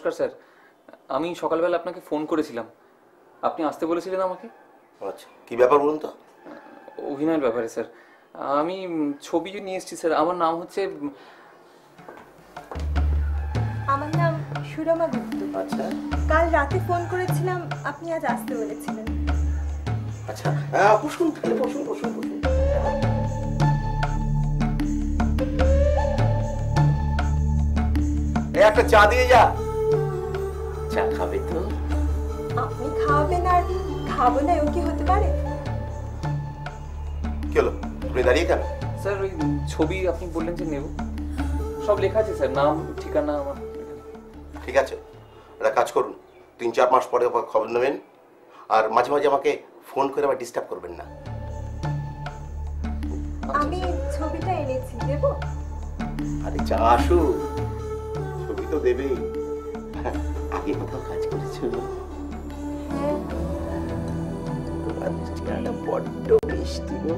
নমস্কার স্যার, আমি সকালবেলা আপনাকে ফোন করেছিলাম, আপনি আসতে বলেছিলেন আমাকে। আচ্ছা, কি ব্যাপার বলুন তো? অভিনয়ের ব্যাপারে স্যার। আমি ছবি নিয়ে এসেছি স্যার। আমার নাম হচ্ছে, আমার নাম সুরমা গুপ্ত। আচ্ছা, কাল রাতে ফোন করেছিলাম, আপনি আজ আসতে বলেছিলেন। আচ্ছা, বসুন বসুন বসুন বসুন। একটা চা দিয়ে যা। চা খাবে তো? আপনি খাওয়াবেন আর খাবো না, এও কি হতে পারে? কি হলো, তুমি দাঁড়িয়ে কেন? স্যার ওই ছবি আপনি বললেন যে নেব, সব লেখা আছে স্যার, নাম ঠিকানা আমার। ঠিক আছে, একটা কাজ করুন, 3-4 মাস পরে খবর নেবেন, আর মাঝে মাঝে আমাকে ফোন করে আবার ডিস্টার্ব করবেন না। আমি ছবিটা এনেছি, দেব? আরে চা আসু, ছবি তো দেবেই। আগে কোথাও কাজ করেছো? হ্যাঁ। তোমার চেহারাটা বড্ড মিষ্টি গো।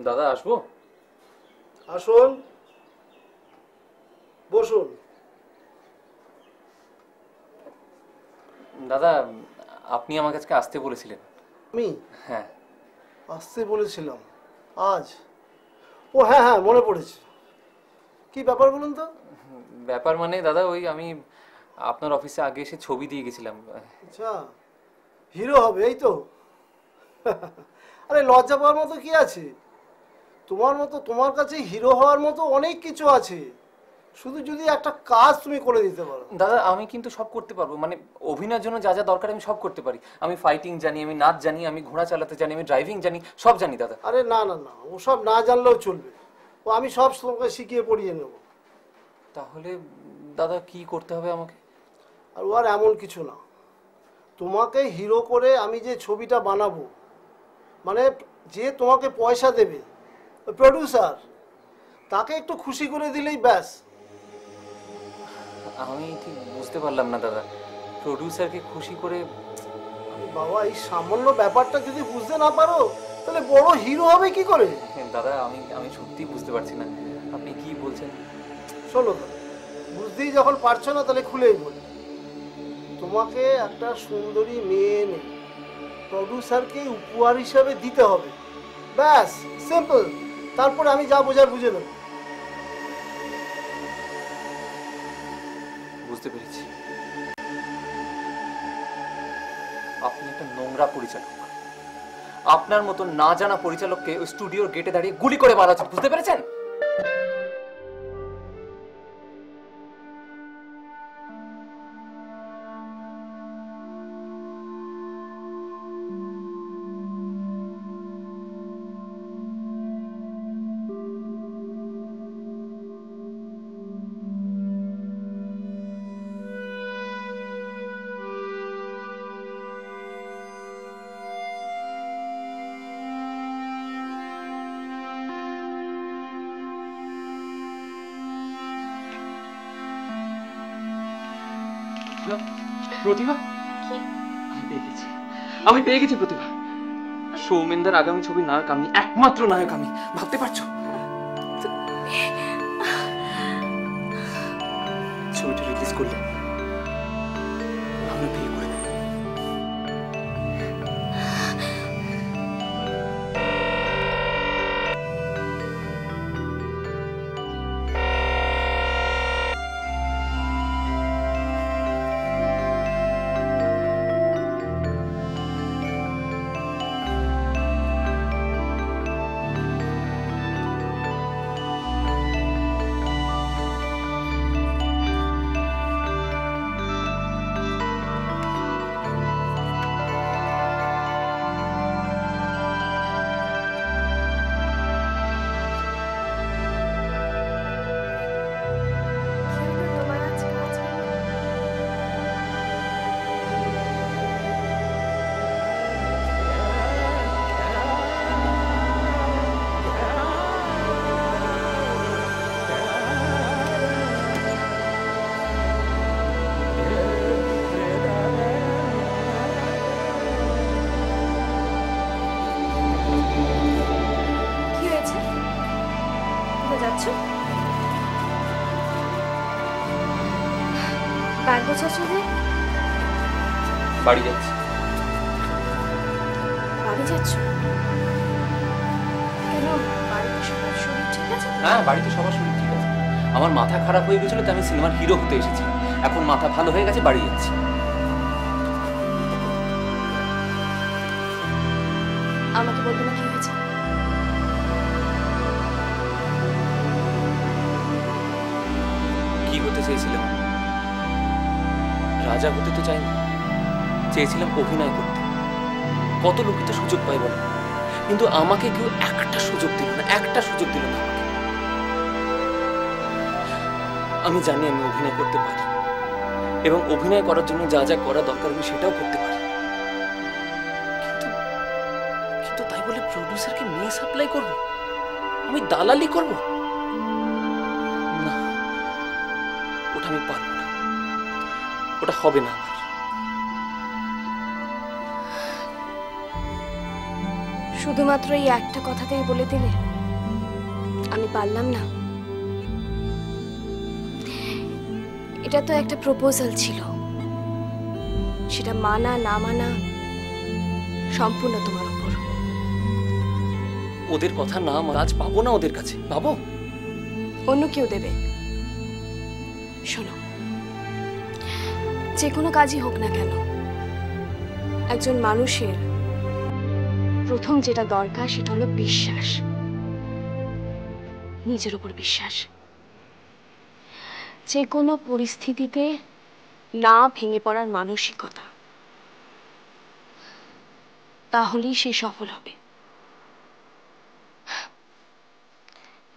দাদা আসবো? আসুন, বসুন। দাদা আপনি আমার কাছে আসতে বলেছিলেন। আমি? হ্যাঁ। আসতে বলেছিলাম আজ? ও হ্যাঁ হ্যাঁ, মনে পড়েছে। কি ব্যাপার বলুন তো? ব্যাপার মানে দাদা ওই আমি আপনার অফিসে আগে এসে ছবি দিয়ে গেছিলাম। আচ্ছা, হিরো হবে এই তো? আরে লজ্জা পাওয়ার মতো কি আছে? তোমার কাছে হিরো হওয়ার মতো অনেক কিছু আছে, শুধু যদি একটা কাজ তুমি করে দিতে পারো। দাদা আমি কিন্তু সব করতে পারবো, মানে অভিনয়ের জন্য যা যা দরকার আমি সব করতে পারি। আমি ফাইটিং জানি, আমি নাচ জানি, আমি ঘোড়া চালাতে জানি, আমি ড্রাইভিং জানি, সব জানি দাদা। আরে না না না, ওসব না জানলেও চলবে, ও আমি সব তোমাকে শিখিয়ে পড়িয়ে নেব। তাহলে দাদা কি করতে হবে আমাকে? আর ও আর এমন কিছু না, তোমাকে হিরো করে আমি যে ছবিটা বানাবো, মানে যে তোমাকে পয়সা দেবে, প্রডিউসার, তাকে একটু খুশি করে দিলেই ব্যাস। আমি ঠিক বুঝতে পারলাম না দাদা, প্রডিউসারকে খুশি করে? বাবা, এই সামান্য ব্যাপারটা যদি বুঝতে না পারো তাহলে বড় হিরো হবে কি করে? দাদা আমি সত্যি বুঝতে পারছি না আপনি কি বলছেন। শোনো দাদা, বুঝতেই যখন পারছো না তাহলে খুলেই বলি। তোমাকে একটা সুন্দরী মেয়ে এনে প্রডিউসারকে উপহার হিসাবে দিতে হবে, ব্যাস, সিম্পল। তারপরে আমি যা বোঝার বুঝে নেব। বুঝতে পেরেছি, আপনি একটা নোংরা পরিচালক। আপনার মতো না জানা পরিচালককে ওই স্টুডিওর গেটে দাঁড়িয়ে গুলি করে মারা উচিত, বুঝতে পেরেছেন? প্রতিভা, আমি পেয়ে গেছি প্রতিভা। সৌমেনদার আগামী ছবির নায়ক আমি, একমাত্র নায়ক আমি, ভাবতে পারছো? করলে আমরা বিয়ে করে নেব। তোমার আজকে আজকে কি হয়েছে? কোথায় যাচ্ছ? ব্যাগ গোছাচ্ছ যে? বাড়ি যাচ্ছি। বাড়ি যাচ্ছ? কেন, বাড়িতে সবার শরীর ঠিক আছে তো? হ্যাঁ, বাড়িতে সবার শরীর ঠিক আছে। আমার মাথা খারাপ হয়ে গেছিল, তাই আমি সিনেমার হিরো হতে এসেছি। এখন মাথা ভালো হয়ে গেছে, বাড়ি যাচ্ছি। আমাকে বলবে না কি হয়েছে? কি হতে চেয়েছিলাম? রাজা হতে তো চাইনি, চেয়েছিলাম অভিনয় করতে। কত লোকই তো সুযোগ পাই বলো, কিন্তু আমাকে কেউ একটা সুযোগ দিল না, একটা সুযোগ দিল না আমাকে। আমি জানি আমি অভিনয় করতে পারি, এবং অভিনয় করার জন্য যা যা করা দরকার আমি সেটাও করতে পারি, কিন্তু কিন্তু তাই বলে প্রডিউসারকে মেয়ে সাপ্লাই করব? আমি দালালি করব? না, ওটা আমি পারবো না, ওটা হবে না আমার। শুধুমাত্র এই একটা কথাতেই বলে দিলে আমি পারলাম না? এটা তো একটা প্রপোজাল ছিল, সেটা মানা না মানা সম্পূর্ণ তোমার উপর। ওদের কথা না আজ পাবো না, ওদের কাছে পাবো, অন্য কেউ দেবে। শোনো, যে কোনো কাজই হোক না কেন, একজন মানুষের প্রথম যেটা দরকার সেটা হলো বিশ্বাস, নিজের উপর বিশ্বাস। যে কোনো পরিস্থিতিতে না ভেঙে পড়ার মানসিকতা, তাহলেই সে সফল হবে।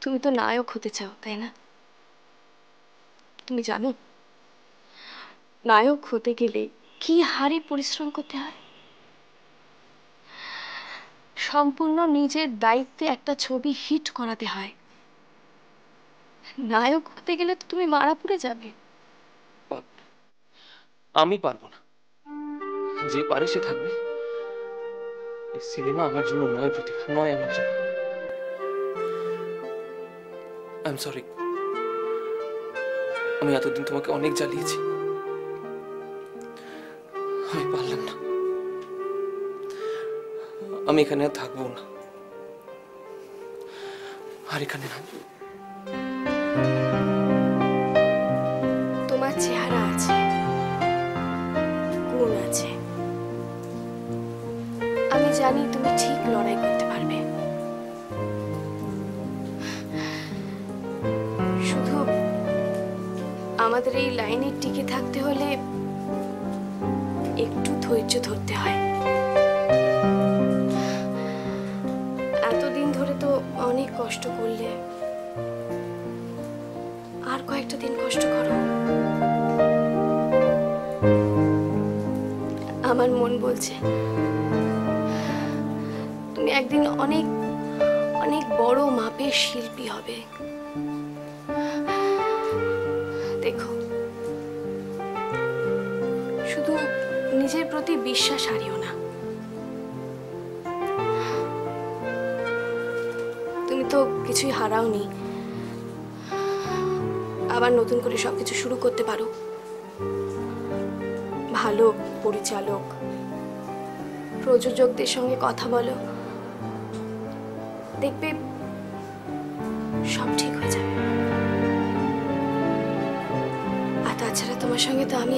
তুমি তো নায়ক হতে চাও, তাই না? তুমি জানো নায়ক হতে গেলে কি হারে পরিশ্রম করতে হয়? সম্পূর্ণ নিজের দায়িত্বে একটা ছবি হিট করাতে হয়। নায়ক হতে গেলে তো তুমি মারা পড়ে যাবে। আমি পারবো না। যে পারে সে থাকবে। এই সিনেমা আমার জন্য নয় প্রতিভা, নয় আমার জন্য। আই এম সরি, আমি এতদিন তোমাকে অনেক জ্বালিয়েছি, আমি পারলাম না। আমি এখানে আর থাকবো না, আর এখানে না। তোমার চেহারা আছে, গুণ আছে, আমি জানি তুমি ঠিক লড়াই করতে পারবে। শুধু আমাদের এই লাইনে টিকে থাকতে হলে একটু ধৈর্য ধরতে হয়। এতদিন ধরে তো অনেক কষ্ট করলে, আর কয়েকটা দিন কষ্ট করো। আমার মন বলছে তুমি একদিন অনেক অনেক বড় মাপের শিল্পী হবে। দেখো, শুধু নিজের প্রতি বিশ্বাস হারিও না। তুমি তো কিছুই হারাওনি, আবার নতুন করে সবকিছু শুরু করতে পারো। ভালো পরিচালক, প্রযোজকদের সঙ্গে কথা বলো, দেখবে সব ঠিক হয়ে যাবে। আর তাছাড়া তোমার সঙ্গে তো আমি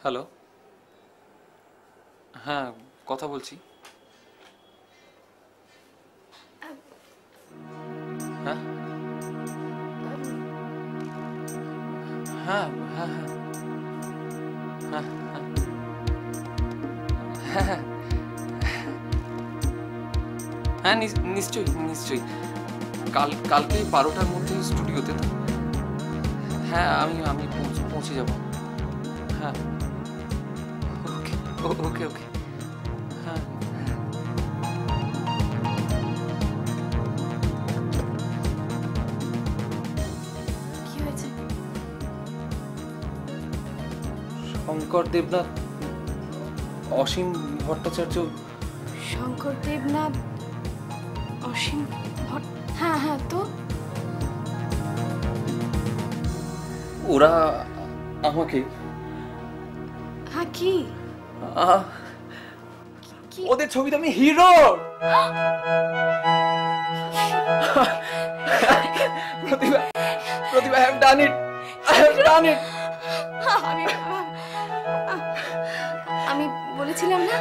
হ্যালো, হ্যাঁ কথা বলছি। হ্যাঁ হ্যাঁ হ্যাঁ হ্যাঁ হ্যাঁ হ্যাঁ হ্যাঁ নিশ্চয়ই নিশ্চয়ই। কালকে 12টার মধ্যে স্টুডিওতে তো। হ্যাঁ আমি পৌঁছে যাব। হ্যাঁ ওকে ওকে ওকে। হ্যাঁ কি হয়েছে? শঙ্কর দেবনাথ, অসীম ভট্টাচার্য। শঙ্কর দেবনাথ, অসীম ভট্ট, হ্যাঁ হ্যাঁ তো ওরা আমাকে হ্যাঁ কি কি ওদের ছবিতে আমি hero. Pratibha Pratibha, I have done it, I have done it. আমি বলেছিলাম না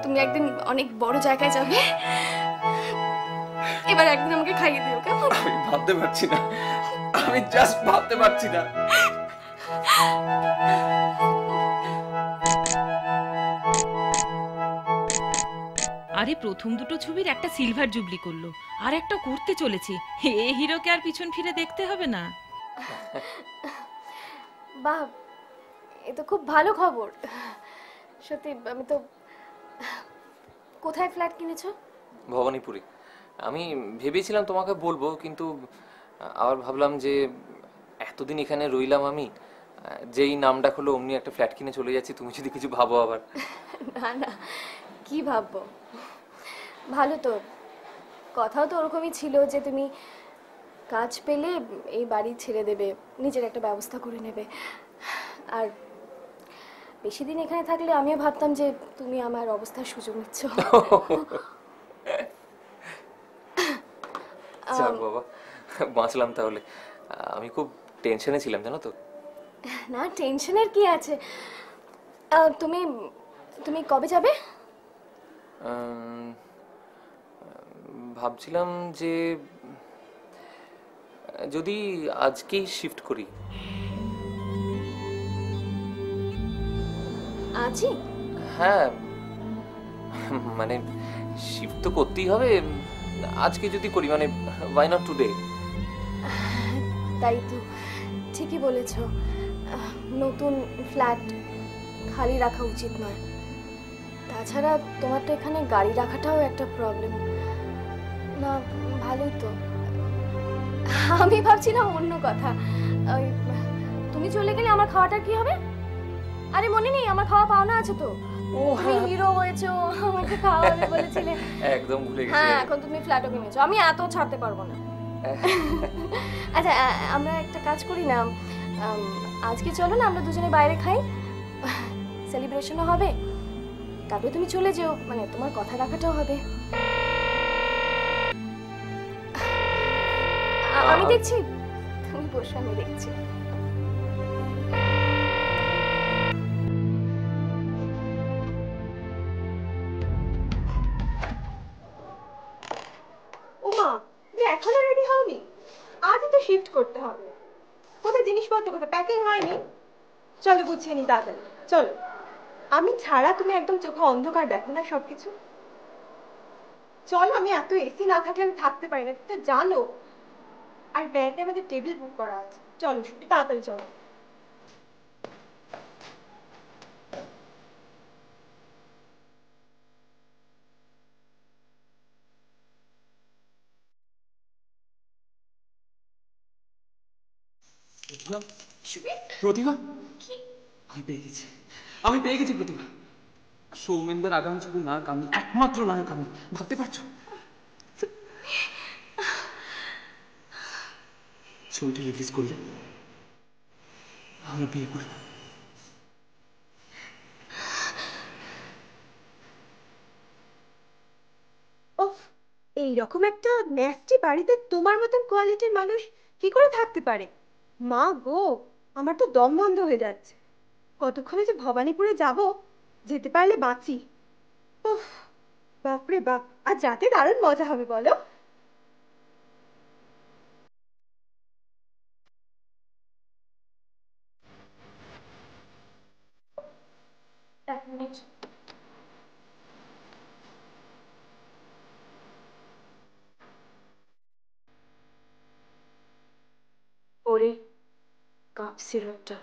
তুমি একদিন অনেক বড় জায়গায় যাবে, এবার একদিন আমাকে খাইয়ে দিও কেমন? আমি ভাবতে পারছি না, আমি জাস্ট ভাবতে পারছি না। আরে প্রথম দুটো ছবির একটা সিলভার জুবলি করলো, আর একটা করতে চলেছে। এ হিরোকে আর পিছন ফিরে দেখতে হবে না। বাহ, এ তো খুব ভালো খবর। সত্যি আমি তো, কোথায় ফ্ল্যাট কিনেছো? ভবানীপুরে। আমি ভেবেছিলাম তোমাকে বলবো, কিন্তু আবার ভাবলাম যে এতদিন এখানে রইলাম, আমি যেই নামটা হলো অমনি একটা ফ্ল্যাট কিনে চলে যাচ্ছি, তুমি যদি কিছু ভাবো আবার। না না, কি ভাববো, ভালো তো। কথাও তো ওরকমই ছিল যে তুমি কাজ পেলে এই বাড়ি ছেড়ে দেবে, নিজের একটা ব্যবস্থা করে নেবে। আর বেশি দিন এখানে থাকলে আমিও ভাবতাম যে তুমি আমার অবস্থার সুযোগ নিচ্ছ। যাক বাবা, বাঁচলাম তাহলে। আমি খুব টেনশনে ছিলাম জানো তো। না, টেনশনের কি আছে। তুমি তুমি কবে যাবে? ভাবছিলাম যে যদি আজকেই শিফট করি। আজই? হ্যাঁ, মানে শিফট তো করতেই হবে, আজকে যদি করি, মানে ওয়াই নট টুডে। তাই তো, ঠিকই বলেছ। নতুন ফ্ল্যাট খালি রাখা উচিত নয়। তাছাড়া তোমার তো এখানে গাড়ি রাখাটাও একটা প্রবলেম। না, ভালোই তো। আমি ভাবছিলাম অন্য কথা। ওই তুমি চলে গেলে আমার খাওয়াটা কি হবে? আরে মনে নেই, আমার খাওয়া পাওনা আছে তো। তুমি হিরো হয়েছো, আমাকে খাওয়াবে বলেছিলে। একদম ভুলে গেছি। হ্যাঁ, এখন তুমি ফ্ল্যাটও কিনেছো, আমি এত ছাড়তে পারবো না। আচ্ছা, আমরা একটা কাজ করি না, আজকে চলো না আমরা দুজনে বাইরে খাই, সেলিব্রেশনও হবে, তারপরে তুমি চলে যেও, মানে তোমার কথা রাখাটাও হবে। আমি দেখছি, তুমি বসো, আমি দেখছি। এখনো রেডি হওনি? আজই তো শিফট করতে হবে। কোথায় জিনিসপত্র, কোথায় প্যাকিং হয়নি? চলো গুছিয়ে নি তাড়াতাড়ি, চলো। আমি ছাড়া তুমি একদম চোখে অন্ধকার দেখো না সবকিছু। চলো, আমি এত এসি না থাকলে আমি থাকতে পারি না, তুমি তো জানো। আর ব্যান্ডে আমাদের টেবিল বুক করা আছে। চলো শুটি, তাড়াতাড়ি চলো। প্রতিভা, আমি পেয়ে গেছি, আমি পেয়ে গেছি প্রতিভা। সৌমেনদের আগামী ছবি নায়ক আমি, একমাত্র নায়ক আমি, ভাবতে পারছো? ছবিটি রিলিজ করলে আমরা বিয়ে করবো। ওফ, এইরকম একটা ন্যাস্টি বাড়িতে তোমার মতন কোয়ালিটির মানুষ কি করে থাকতে পারে? মা গো, আমার তো দম বন্ধ হয়ে যাচ্ছে। কতক্ষণে যে ভবানীপুরে যাব, যেতে পারলে বাঁচি। উফ, বাপরে বাপ, আজ রাতে দারুণ মজা হবে বলো। এক মিনিট। ওরে, কাপ সিরাপটা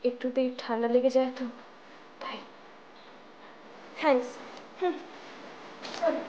একটুতেই ঠান্ডা লেগে যায় তো, তাই। থ্যাঙ্কস। হুম, চলো।